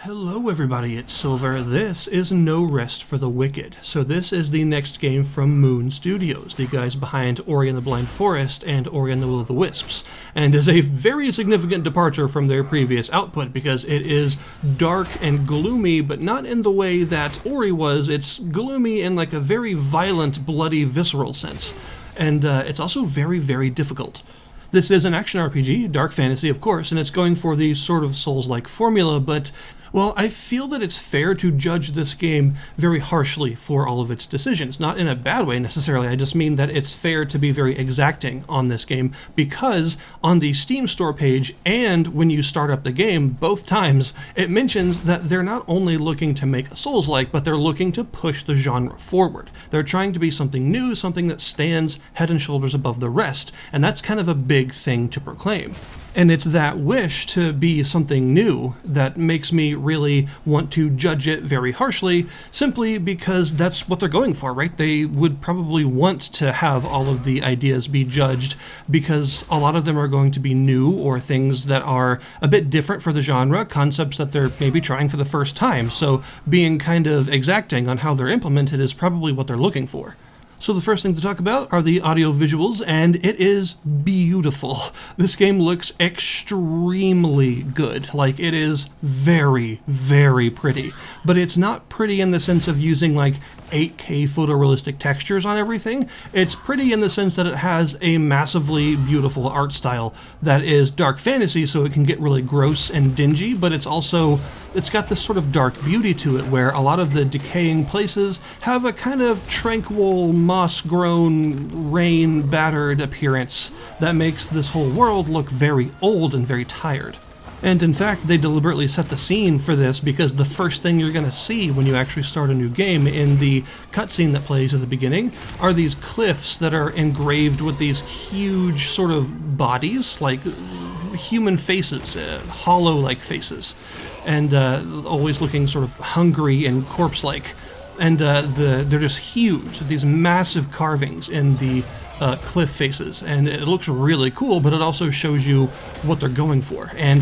Hello everybody, it's Silver. This is No Rest for the Wicked. So this is the next game from Moon Studios, the guys behind Ori and the Blind Forest and Ori and the Will of the Wisps, and is a very significant departure from their previous output because it is dark and gloomy, but not in the way that Ori was. It's gloomy in like a very violent, bloody, visceral sense. And it's also very, very difficult. This is an action RPG, dark fantasy of course, and it's going for the sort of Souls-like formula, but, well, I feel that it's fair to judge this game very harshly for all of its decisions. Not in a bad way necessarily, I just mean that it's fair to be very exacting on this game, because on the Steam store page and when you start up the game, both times, it mentions that they're not only looking to make a Souls-like, but they're looking to push the genre forward. They're trying to be something new, something that stands head and shoulders above the rest, and that's kind of a big thing to proclaim. And it's that wish to be something new that makes me really want to judge it very harshly, simply because that's what they're going for, right? They would probably want to have all of the ideas be judged because a lot of them are going to be new or things that are a bit different for the genre, concepts that they're maybe trying for the first time. So being kind of exacting on how they're implemented is probably what they're looking for. So the first thing to talk about are the audio visuals, and it is beautiful. This game looks extremely good. Like, it is very, very pretty. But it's not pretty in the sense of using, like, 8K photorealistic textures on everything. It's pretty in the sense that it has a massively beautiful art style that is dark fantasy, so it can get really gross and dingy, but it's got this sort of dark beauty to it where a lot of the decaying places have a kind of tranquil, moss-grown, rain-battered appearance that makes this whole world look very old and very tired. And in fact, they deliberately set the scene for this because the first thing you're going to see when you actually start a new game in the cutscene that plays at the beginning are these cliffs that are engraved with these huge sort of bodies, like human faces, hollow-like faces, and always looking sort of hungry and corpse-like. And they're just huge, these massive carvings in the cliff faces, and it looks really cool, but it also shows you what they're going for. And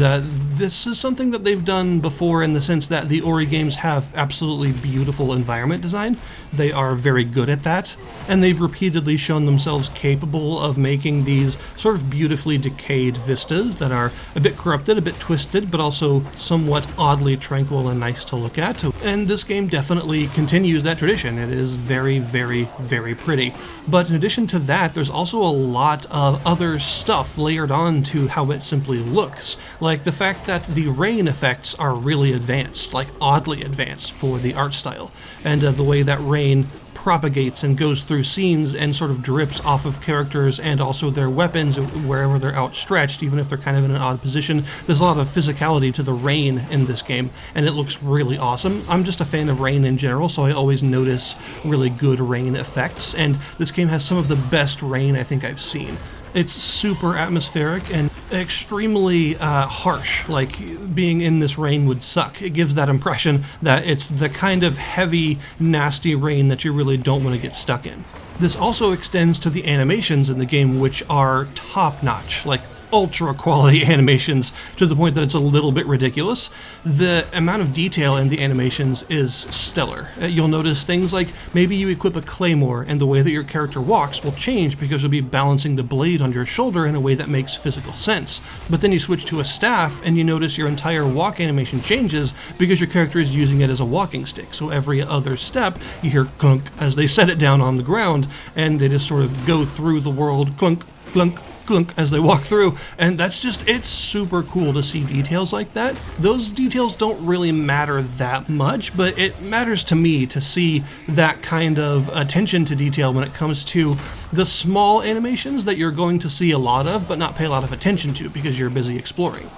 this is something that they've done before in the sense that the Ori games have absolutely beautiful environment design. They are very good at that, and they've repeatedly shown themselves capable of making these sort of beautifully decayed vistas that are a bit corrupted, a bit twisted, but also somewhat oddly tranquil and nice to look at. And this game definitely continues that tradition. It is very, very, very pretty. But in addition to that, there's also a lot of other stuff layered on to how it simply looks. Like the fact that the rain effects are really advanced, like oddly advanced for the art style. And the way that rain propagates and goes through scenes and sort of drips off of characters and also their weapons wherever they're outstretched, even if they're kind of in an odd position. There's a lot of physicality to the rain in this game, and it looks really awesome. I'm just a fan of rain in general, so I always notice really good rain effects, and this game has some of the best rain I think I've seen. It's super atmospheric and extremely harsh, like being in this rain would suck. It gives that impression that it's the kind of heavy, nasty rain that you really don't want to get stuck in. This also extends to the animations in the game, which are top-notch, like ultra quality animations to the point that it's a little bit ridiculous. The amount of detail in the animations is stellar. You'll notice things like maybe you equip a claymore and the way that your character walks will change because you'll be balancing the blade on your shoulder in a way that makes physical sense. But then you switch to a staff and you notice your entire walk animation changes because your character is using it as a walking stick. So every other step you hear clunk as they set it down on the ground, and they just sort of go through the world clunk, clunk, clunk as they walk through, and it's super cool to see details like that. Those details don't really matter that much, but it matters to me to see that kind of attention to detail when it comes to the small animations that you're going to see a lot of but not pay a lot of attention to because you're busy exploring.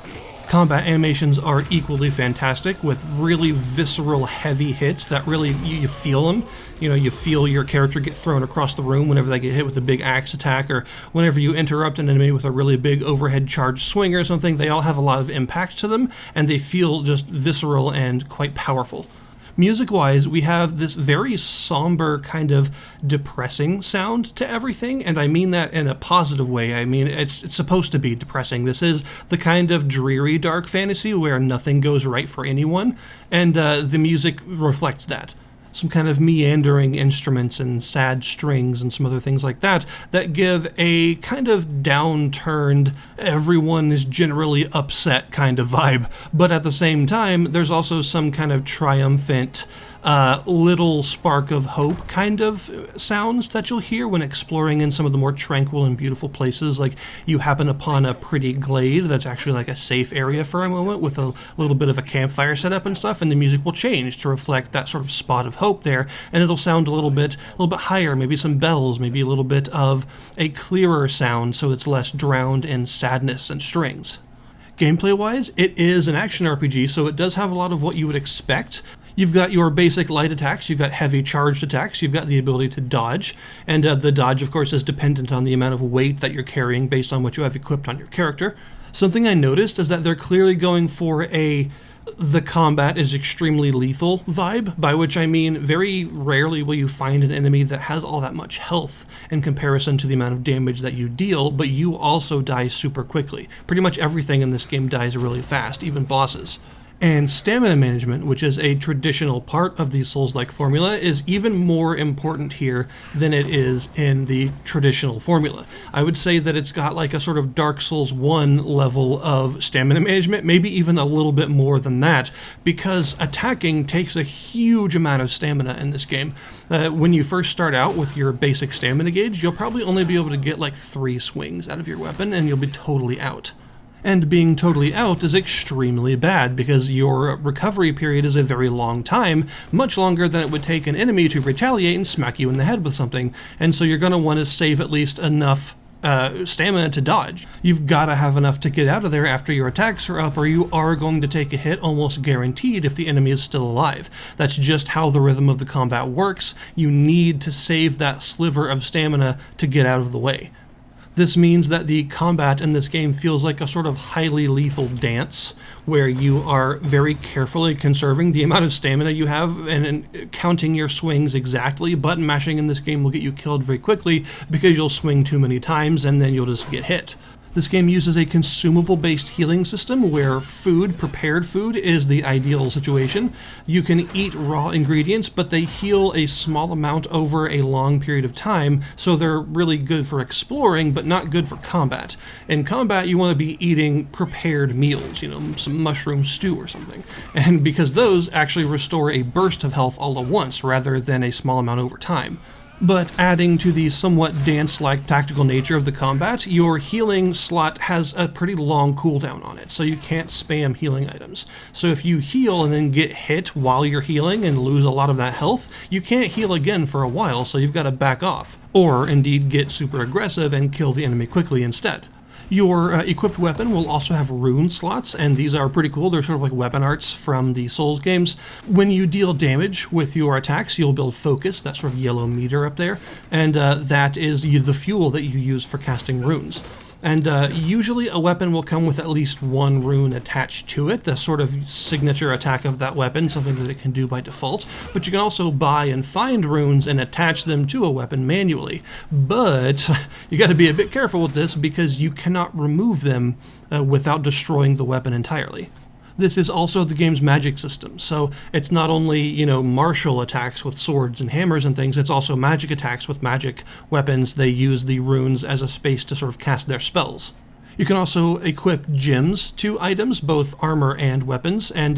Combat animations are equally fantastic, with really visceral, heavy hits that really, you feel them. You know, you feel your character get thrown across the room whenever they get hit with a big axe attack, or whenever you interrupt an enemy with a really big overhead charge swing or something. They all have a lot of impact to them, and they feel just visceral and quite powerful. Music-wise, we have this very somber, kind of depressing sound to everything, and I mean that in a positive way. I mean, it's supposed to be depressing. This is the kind of dreary, dark fantasy where nothing goes right for anyone, and the music reflects that. Some kind of meandering instruments and sad strings and some other things like that give a kind of downturned, everyone is generally upset kind of vibe. But at the same time, there's also some kind of triumphant, little spark of hope kind of sounds that you'll hear when exploring in some of the more tranquil and beautiful places. Like you happen upon a pretty glade that's actually like a safe area for a moment with a little bit of a campfire set up and stuff, and the music will change to reflect that sort of spot of hope there, and it'll sound a little bit higher, maybe some bells, maybe a little bit of a clearer sound so it's less drowned in sadness and strings. Gameplay-wise, it is an action RPG, so it does have a lot of what you would expect. You've got your basic light attacks, you've got heavy charged attacks, you've got the ability to dodge, and the dodge, of course, is dependent on the amount of weight that you're carrying based on what you have equipped on your character. Something I noticed is that they're clearly going for the combat is extremely lethal vibe, by which I mean very rarely will you find an enemy that has all that much health in comparison to the amount of damage that you deal, but you also die super quickly. Pretty much everything in this game dies really fast, even bosses. And stamina management, which is a traditional part of the Souls-like formula, is even more important here than it is in the traditional formula. I would say that it's got like a sort of Dark Souls 1 level of stamina management, maybe even a little bit more than that, because attacking takes a huge amount of stamina in this game. When you first start out with your basic stamina gauge, you'll probably only be able to get like 3 swings out of your weapon, and you'll be totally out. And being totally out is extremely bad because your recovery period is a very long time, much longer than it would take an enemy to retaliate and smack you in the head with something, and so you're going to want to save at least enough stamina to dodge. You've got to have enough to get out of there after your attacks are up, or you are going to take a hit almost guaranteed if the enemy is still alive. That's just how the rhythm of the combat works. You need to save that sliver of stamina to get out of the way. This means that the combat in this game feels like a sort of highly lethal dance, where you are very carefully conserving the amount of stamina you have and counting your swings exactly. Button mashing in this game will get you killed very quickly because you'll swing too many times and then you'll just get hit. This game uses a consumable-based healing system where prepared food, is the ideal situation. You can eat raw ingredients, but they heal a small amount over a long period of time, so they're really good for exploring, but not good for combat. In combat, you want to be eating prepared meals, some mushroom stew or something, and because those actually restore a burst of health all at once, rather than a small amount over time. But adding to the somewhat dance-like tactical nature of the combat, your healing slot has a pretty long cooldown on it, so you can't spam healing items. So if you heal and then get hit while you're healing and lose a lot of that health, you can't heal again for a while, so you've got to back off. Or, indeed, get super aggressive and kill the enemy quickly instead. Your equipped weapon will also have rune slots, and these are pretty cool. They're sort of like weapon arts from the Souls games. When you deal damage with your attacks, you'll build focus, that sort of yellow meter up there, and that is the fuel that you use for casting runes. And usually a weapon will come with at least one rune attached to it, the sort of signature attack of that weapon, something that it can do by default. But you can also buy and find runes and attach them to a weapon manually. But you got to be a bit careful with this because you cannot remove them without destroying the weapon entirely. This is also the game's magic system, so it's not only, martial attacks with swords and hammers and things, it's also magic attacks with magic weapons. They use the runes as a space to sort of cast their spells. You can also equip gems to items, both armor and weapons, and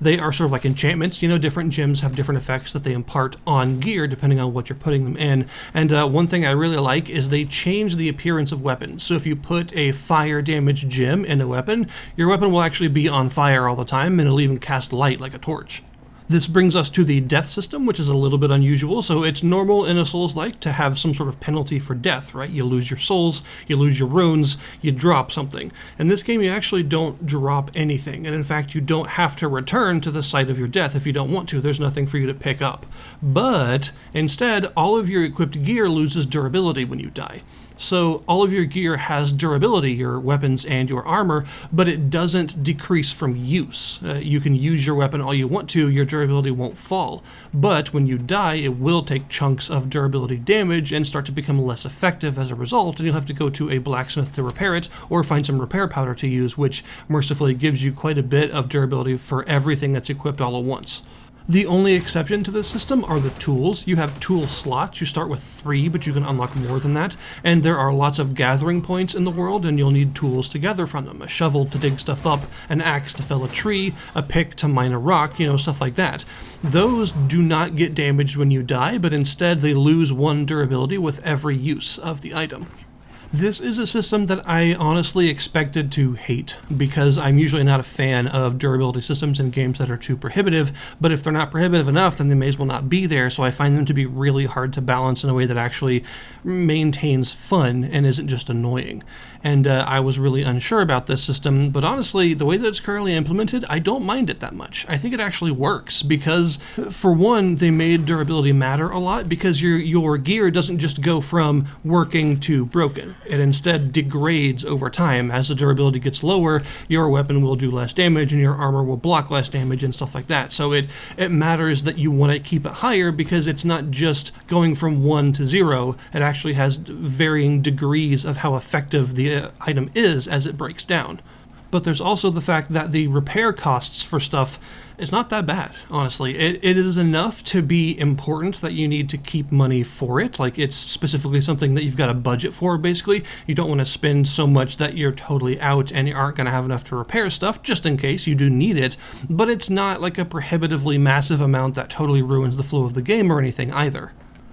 they are sort of like enchantments. Different gems have different effects that they impart on gear depending on what you're putting them in. And one thing I really like is they change the appearance of weapons. So if you put a fire damage gem in a weapon, your weapon will actually be on fire all the time, and it'll even cast light like a torch. This brings us to the death system, which is a little bit unusual. So it's normal in a Souls-like to have some sort of penalty for death, right? You lose your souls, you lose your runes, you drop something. In this game, you actually don't drop anything. And in fact, you don't have to return to the site of your death if you don't want to. There's nothing for you to pick up. But instead, all of your equipped gear loses durability when you die. So all of your gear has durability, your weapons and your armor, but it doesn't decrease from use. You can use your weapon all you want to, your durability won't fall. But when you die, it will take chunks of durability damage and start to become less effective as a result, and you'll have to go to a blacksmith to repair it, or find some repair powder to use, which mercifully gives you quite a bit of durability for everything that's equipped all at once. The only exception to this system are the tools. You have tool slots. You start with 3, but you can unlock more than that. And there are lots of gathering points in the world, and you'll need tools to gather from them. A shovel to dig stuff up, an axe to fell a tree, a pick to mine a rock, stuff like that. Those do not get damaged when you die, but instead they lose 1 durability with every use of the item. This is a system that I honestly expected to hate, because I'm usually not a fan of durability systems in games that are too prohibitive, but if they're not prohibitive enough, then they may as well not be there, so I find them to be really hard to balance in a way that actually maintains fun and isn't just annoying. And I was really unsure about this system, but honestly, the way that it's currently implemented, I don't mind it that much. I think it actually works, because for one, they made durability matter a lot, because your gear doesn't just go from working to broken. It instead degrades over time. As the durability gets lower, your weapon will do less damage and your armor will block less damage and stuff like that. So it matters that you want to keep it higher, because it's not just going from 1 to 0. It actually has varying degrees of how effective the item is as it breaks down. But there's also the fact that the repair costs for stuff is not that bad, honestly. It is enough to be important that you need to keep money for it. Like, it's specifically something that you've got a budget for, basically. You don't want to spend so much that you're totally out and you aren't going to have enough to repair stuff, just in case you do need it. But it's not like a prohibitively massive amount that totally ruins the flow of the game or anything either.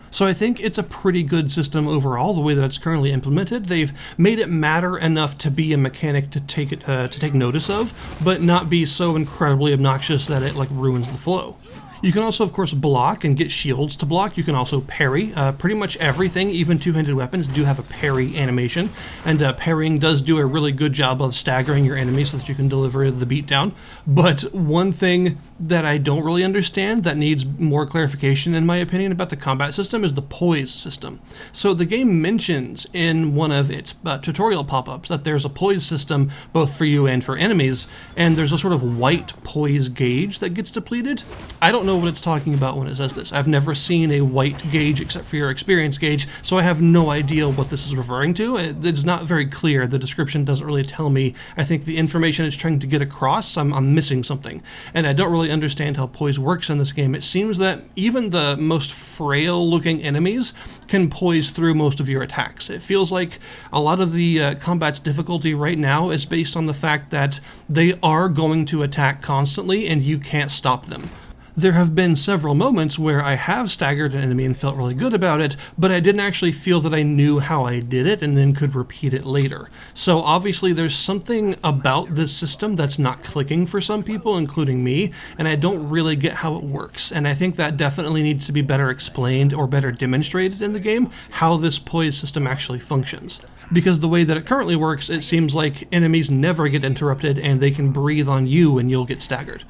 So I think it's a pretty good system overall, the way that it's currently implemented. They've made it matter enough to be a mechanic to take notice of, but not be so incredibly obnoxious that it ruins the flow. You can also, of course, block and get shields to block. You can also parry. Pretty much everything, even two-handed weapons, do have a parry animation. And parrying does do a really good job of staggering your enemies so that you can deliver the beatdown. But one thing that I don't really understand that needs more clarification, in my opinion, about the combat system is the poise system. So the game mentions in one of its tutorial pop-ups that there's a poise system both for you and for enemies, and there's a sort of white poise gauge that gets depleted. I don't know what it's talking about when it says this. I've never seen a white gauge except for your experience gauge, so I have no idea what this is referring to. It's not very clear. The description doesn't really tell me. I think the information it's trying to get across, I'm missing something. And I don't really understand how poise works in this game. It seems that even the most frail-looking enemies can poise through most of your attacks. It feels like a lot of the combat's difficulty right now is based on the fact that they are going to attack constantly and you can't stop them. There have been several moments where I have staggered an enemy and felt really good about it, but I didn't actually feel that I knew how I did it and then could repeat it later. So obviously there's something about this system that's not clicking for some people, including me, and I don't really get how it works. And I think that definitely needs to be better explained or better demonstrated in the game, how this poise system actually functions. Because the way that it currently works, it seems like enemies never get interrupted and they can breathe on you and you'll get staggered.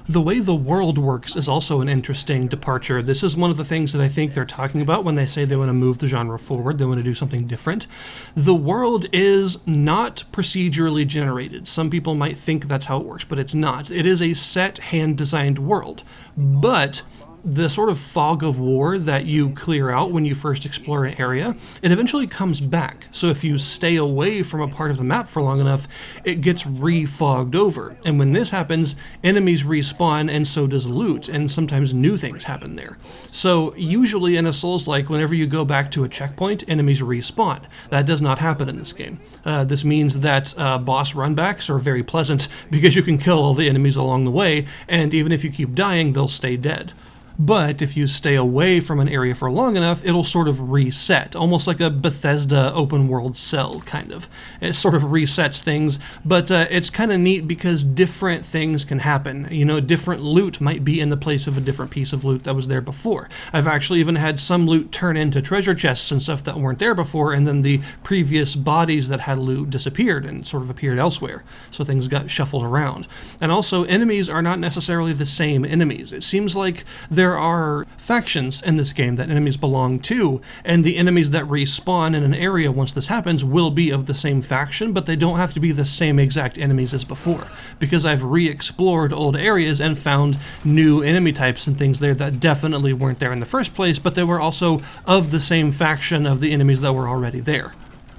The way the world works is also an interesting departure. This is one of the things that I think they're talking about when they say they want to move the genre forward, they want to do something different. The world is not procedurally generated. Some people might think that's how it works, but it's not. It is a set, hand-designed world. But the sort of fog of war that you clear out when you first explore an area, it eventually comes back. So if you stay away from a part of the map for long enough, it gets re-fogged over. And when this happens, enemies respawn and so does loot, and sometimes new things happen there. So usually in a Souls-like, whenever you go back to a checkpoint, enemies respawn. That does not happen in this game. This means that boss runbacks are very pleasant because you can kill all the enemies along the way, and even if you keep dying, they'll stay dead. But if you stay away from an area for long enough, it'll sort of reset, almost like a Bethesda open world cell, kind of. It sort of resets things, but it's kind of neat because different things can happen. You know, different loot might be in the place of a different piece of loot that was there before. I've actually even had some loot turn into treasure chests and stuff that weren't there before, and then the previous bodies that had loot disappeared and sort of appeared elsewhere, so things got shuffled around. And also, enemies are not necessarily the same enemies. It seems like there are factions in this game that enemies belong to, and the enemies that respawn in an area once this happens will be of the same faction, but they don't have to be the same exact enemies as before, because I've re-explored old areas and found new enemy types and things there that definitely weren't there in the first place, but they were also of the same faction of the enemies that were already there.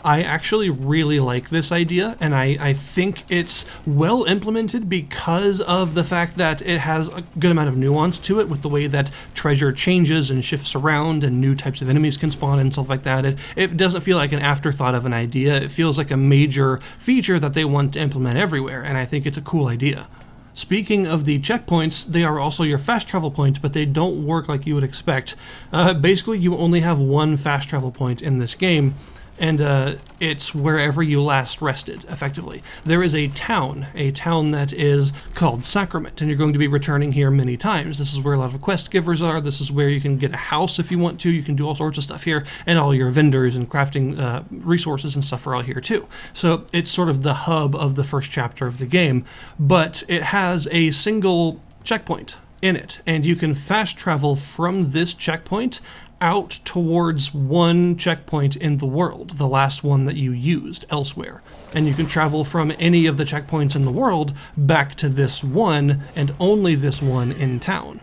I actually really like this idea, and I think it's well implemented because of the fact that it has a good amount of nuance to it with the way that treasure changes and shifts around and new types of enemies can spawn and stuff like that. It doesn't feel like an afterthought of an idea. It feels like a major feature that they want to implement everywhere, and I think it's a cool idea. Speaking of the checkpoints, they are also your fast travel points, but they don't work like you would expect. Basically, you only have one fast travel point in this game, and it's wherever you last rested, effectively. There is a town that is called Sacrament, and you're going to be returning here many times. This is where a lot of quest givers are. This is where you can get a house if you want to. You can do all sorts of stuff here, and all your vendors and crafting resources and stuff are all here too. So it's sort of the hub of the first chapter of the game, but it has a single checkpoint in it, and you can fast travel from this checkpoint out towards one checkpoint in the world, the last one that you used elsewhere. And you can travel from any of the checkpoints in the world back to this one, and only this one in town.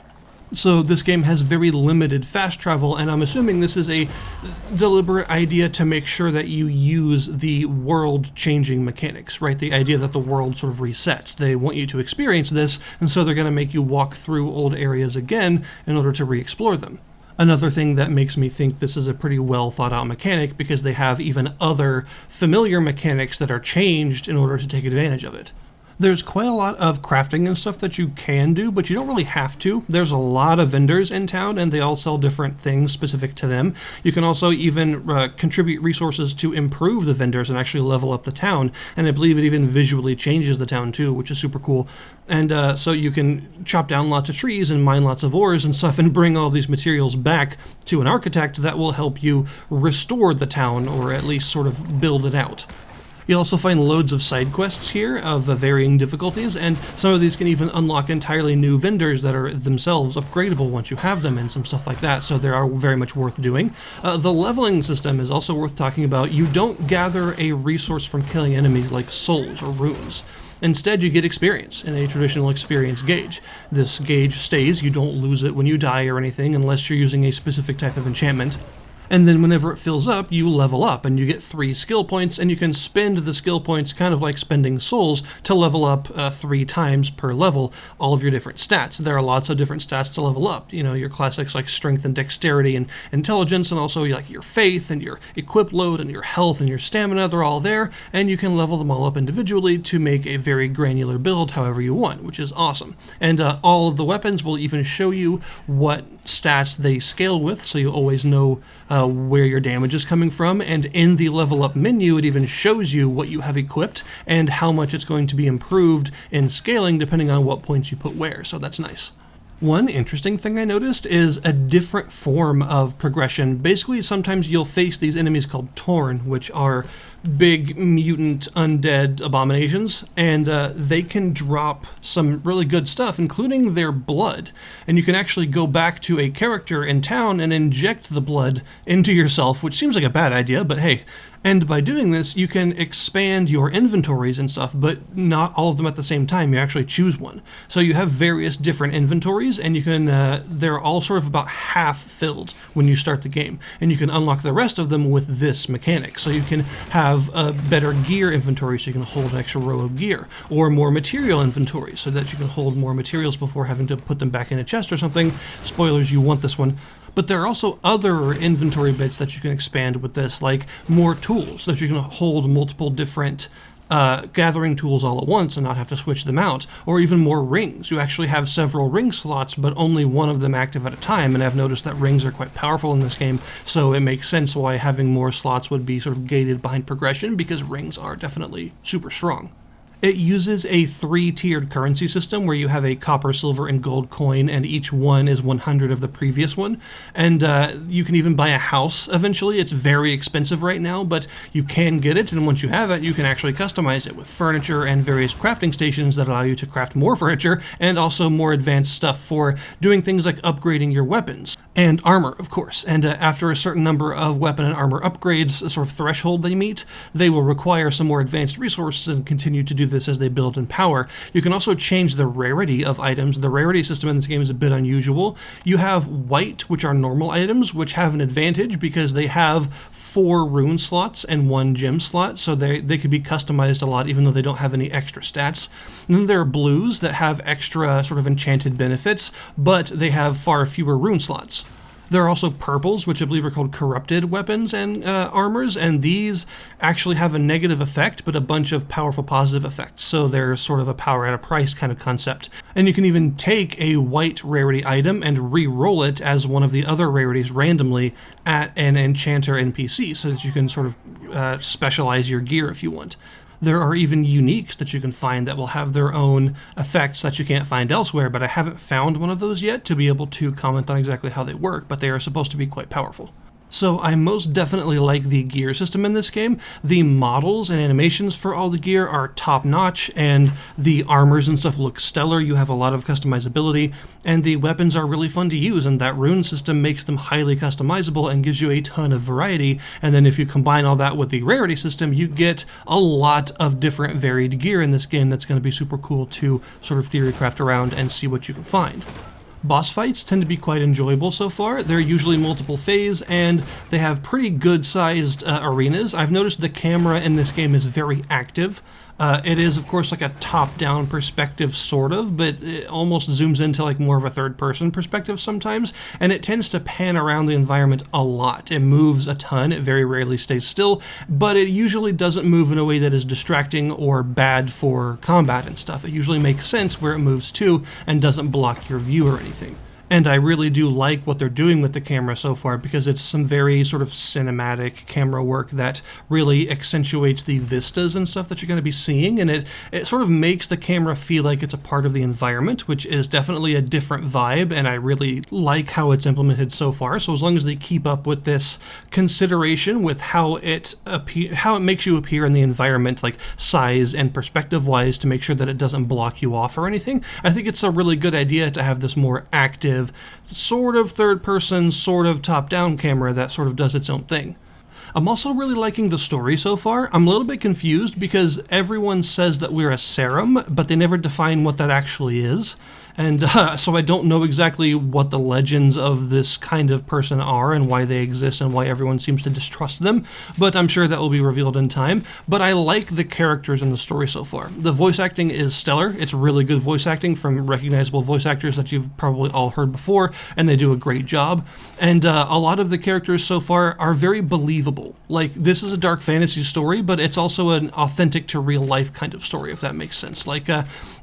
So this game has very limited fast travel, and I'm assuming this is a deliberate idea to make sure that you use the world-changing mechanics, right? The idea that the world sort of resets. They want you to experience this, and so they're going to make you walk through old areas again in order to re-explore them. Another thing that makes me think this is a pretty well thought out mechanic, because they have even other familiar mechanics that are changed in order to take advantage of it. There's quite a lot of crafting and stuff that you can do, but you don't really have to. There's a lot of vendors in town, and they all sell different things specific to them. You can also even contribute resources to improve the vendors and actually level up the town, and I believe it even visually changes the town too, which is super cool. And so you can chop down lots of trees and mine lots of ores and stuff and bring all these materials back to an architect that will help you restore the town, or at least sort of build it out. You'll also find loads of side quests here of varying difficulties, and some of these can even unlock entirely new vendors that are themselves upgradable once you have them and some stuff like that, so they are very much worth doing. The leveling system is also worth talking about. You don't gather a resource from killing enemies like souls or runes. Instead, you get experience in a traditional experience gauge. This gauge stays, you don't lose it when you die or anything unless you're using a specific type of enchantment. And then whenever it fills up, you level up, and you get 3 skill points, and you can spend the skill points kind of like spending souls to level up 3 times per level all of your different stats. There are lots of different stats to level up. You know, your classics like strength and dexterity and intelligence, and also like your faith and your equip load and your health and your stamina, they're all there, and you can level them all up individually to make a very granular build however you want, which is awesome. And all of the weapons will even show you what stats they scale with, so you always know where your damage is coming from, and in the level up menu it even shows you what you have equipped and how much it's going to be improved in scaling depending on what points you put where, so that's nice. One interesting thing I noticed is a different form of progression. Basically, sometimes you'll face these enemies called Torn, which are big mutant undead abominations, and they can drop some really good stuff, including their blood. And you can actually go back to a character in town and inject the blood into yourself, which seems like a bad idea, but hey. And by doing this, you can expand your inventories and stuff, but not all of them at the same time. You actually choose one. So you have various different inventories, and you can they're all sort of about half filled when you start the game. And you can unlock the rest of them with this mechanic. So you can have a better gear inventory, so you can hold an extra row of gear, or more material inventory, so that you can hold more materials before having to put them back in a chest or something. Spoilers, you want this one. But there are also other inventory bits that you can expand with this, like more tools, so that you can hold multiple different gathering tools all at once and not have to switch them out, or even more rings. You actually have several ring slots, but only one of them active at a time, and I've noticed that rings are quite powerful in this game, so it makes sense why having more slots would be sort of gated behind progression, because rings are definitely super strong. It uses a 3-tiered currency system where you have a copper, silver, and gold coin, and each one is 100 of the previous one. And you can even buy a house eventually. It's very expensive right now, but you can get it, and once you have it, you can actually customize it with furniture and various crafting stations that allow you to craft more furniture, and also more advanced stuff for doing things like upgrading your weapons. And armor, of course. And after a certain number of weapon and armor upgrades, a sort of threshold they meet, they will require some more advanced resources and continue to do this as they build in power. You can also change the rarity of items. The rarity system in this game is a bit unusual. You have white, which are normal items, which have an advantage because they have 4 rune slots and 1 gem slot, so they could be customized a lot even though they don't have any extra stats. And then there are blues that have extra sort of enchanted benefits, but they have far fewer rune slots. There are also purples, which I believe are called corrupted weapons and armors, and these actually have a negative effect, but a bunch of powerful positive effects, so they're sort of a power at a price kind of concept. And you can even take a white rarity item and re-roll it as one of the other rarities randomly at an enchanter NPC, so that you can sort of specialize your gear if you want. There are even uniques that you can find that will have their own effects that you can't find elsewhere, but I haven't found one of those yet to be able to comment on exactly how they work, but they are supposed to be quite powerful. So I most definitely like the gear system in this game. The models and animations for all the gear are top-notch, and the armors and stuff look stellar. You have a lot of customizability, and the weapons are really fun to use, and that rune system makes them highly customizable and gives you a ton of variety. And then if you combine all that with the rarity system, you get a lot of different varied gear in this game that's going to be super cool to sort of theory craft around and see what you can find. Boss fights tend to be quite enjoyable so far. They're usually multiple phase, and they have pretty good-sized arenas. I've noticed the camera in this game is very active. It is, of course, like a top-down perspective, sort of, but it almost zooms into like more of a third-person perspective sometimes, and it tends to pan around the environment a lot. It moves a ton, it very rarely stays still, but it usually doesn't move in a way that is distracting or bad for combat and stuff. It usually makes sense where it moves to and doesn't block your view or anything. And I really do like what they're doing with the camera so far, because it's some very sort of cinematic camera work that really accentuates the vistas and stuff that you're going to be seeing, and it sort of makes the camera feel like it's a part of the environment, which is definitely a different vibe, and I really like how it's implemented so far. So as long as they keep up with this consideration with how it makes you appear in the environment, like size and perspective-wise, to make sure that it doesn't block you off or anything, I think it's a really good idea to have this more active sort of third-person, sort of top-down camera that sort of does its own thing. I'm also really liking the story so far. I'm a little bit confused because everyone says that we're a serum, but they never define what that actually is. And so I don't know exactly what the legends of this kind of person are and why they exist and why everyone seems to distrust them, but I'm sure that will be revealed in time. But I like the characters in the story so far. The voice acting is stellar. It's really good voice acting from recognizable voice actors that you've probably all heard before, and they do a great job. And a lot of the characters so far are very believable. Like, this is a dark fantasy story, but it's also an authentic to real life kind of story, if that makes sense. Like,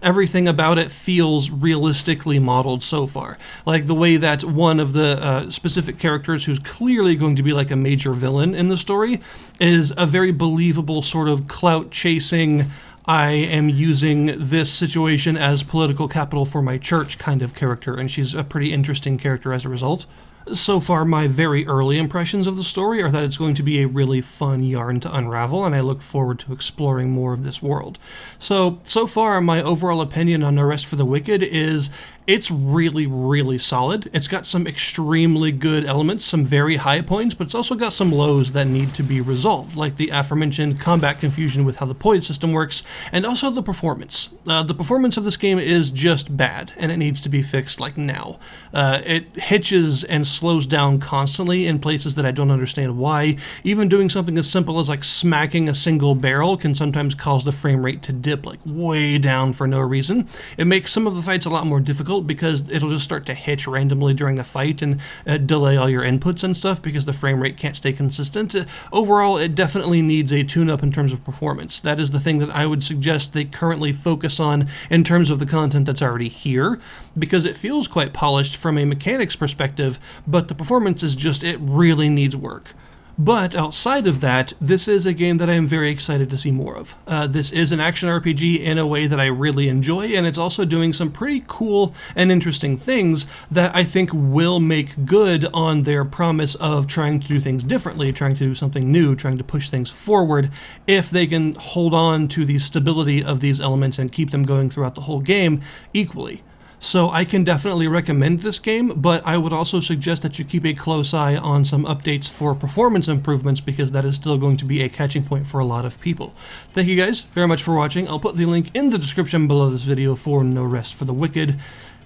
everything about it feels realistically modeled so far. Like the way that one of the specific characters, who's clearly going to be like a major villain in the story, is a very believable sort of clout-chasing, I am using this situation as political capital for my church kind of character, and she's a pretty interesting character as a result. So far, my very early impressions of the story are that it's going to be a really fun yarn to unravel, and I look forward to exploring more of this world. So far, my overall opinion on No Rest for the Wicked is it's really, really solid. It's got some extremely good elements, some very high points, but it's also got some lows that need to be resolved, like the aforementioned combat confusion with how the point system works, and also the performance. The performance of this game is just bad, and it needs to be fixed, like, now. It hitches and slows down constantly in places that I don't understand why. Even doing something as simple as, like, smacking a single barrel can sometimes cause the frame rate to dip, like, way down for no reason. It makes some of the fights a lot more difficult, because it'll just start to hitch randomly during a fight and delay all your inputs and stuff because the frame rate can't stay consistent. Overall, it definitely needs a tune-up in terms of performance. That is the thing that I would suggest they currently focus on in terms of the content that's already here, because it feels quite polished from a mechanics perspective, but the performance is just, it really needs work. But outside of that, this is a game that I am very excited to see more of. This is an action RPG in a way that I really enjoy, and it's also doing some pretty cool and interesting things that I think will make good on their promise of trying to do things differently, trying to do something new, trying to push things forward, if they can hold on to the stability of these elements and keep them going throughout the whole game equally. So I can definitely recommend this game, but I would also suggest that you keep a close eye on some updates for performance improvements, because that is still going to be a catching point for a lot of people. Thank you guys very much for watching. I'll put the link in the description below this video for No Rest for the Wicked,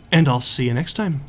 and I'll see you next time.